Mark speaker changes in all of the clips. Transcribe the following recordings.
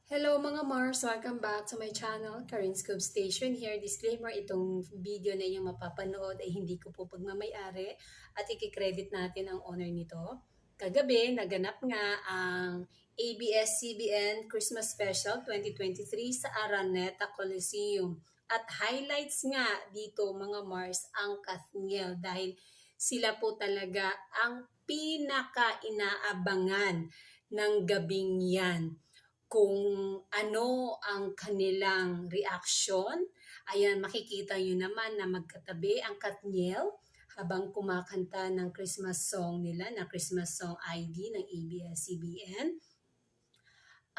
Speaker 1: Hello mga Mars! Welcome back to my channel, Karin Scoop Station here. Disclaimer, itong video na yung mapapanood ay hindi ko po pagmamayari at ikikredit natin ang owner nito. Kagabi, naganap nga ang ABS-CBN Christmas Special 2023 sa Araneta Coliseum. At highlights nga dito mga Mars ang Kathniel dahil sila po talaga ang pinaka-inaabangan ng gabing yan. Kung ano ang kanilang reaksyon, ayan makikita nyo naman na magkatabi ang Kathniel habang kumakanta ng Christmas song nila, na Christmas Song ID ng ABS-CBN.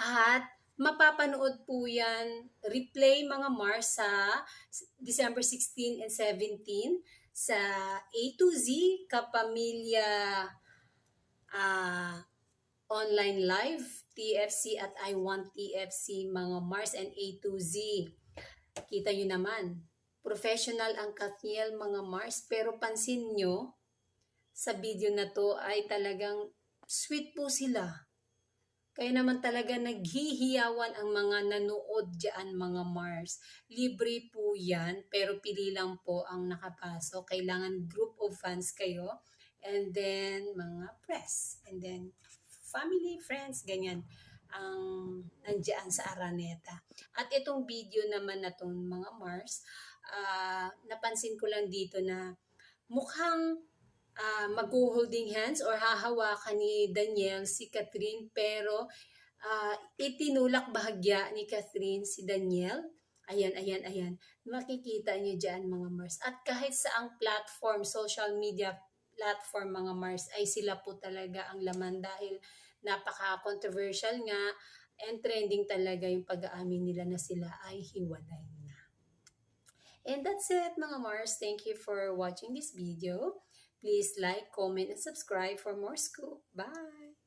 Speaker 1: At mapapanood po yan, replay mga Mars sa December 16 and 17 sa A to Z Kapamilya online live, TFC at I Want TFC mga Mars and A to Z. Kita nyo naman, professional ang Kathniel mga Mars, pero pansin nyo, sa video na to ay talagang sweet po sila. Kaya naman talaga naghihiyawan ang mga nanood dyan mga Mars. Libre po yan, pero pili lang po ang nakapasok. Kailangan group of fans kayo, and then mga press, and then family, friends, ganyan ang nandiyan sa Araneta. At itong video naman na itong mga Mars, napansin ko lang dito na mukhang mag-holding hands or hahawakan ni Daniel si Catherine, pero itinulak bahagya ni Catherine si Daniel. Ayan, ayan, ayan. Makikita niyo dyan mga Mars. At kahit saang platform, social media platform mga Mars, ay sila po talaga ang laman dahil napaka-controversial nga and trending talaga yung pag-aamin nila na sila ay hiwalay na. And that's it mga Mars. Thank you for watching this video. Please like, comment, and subscribe for more scoop. Bye!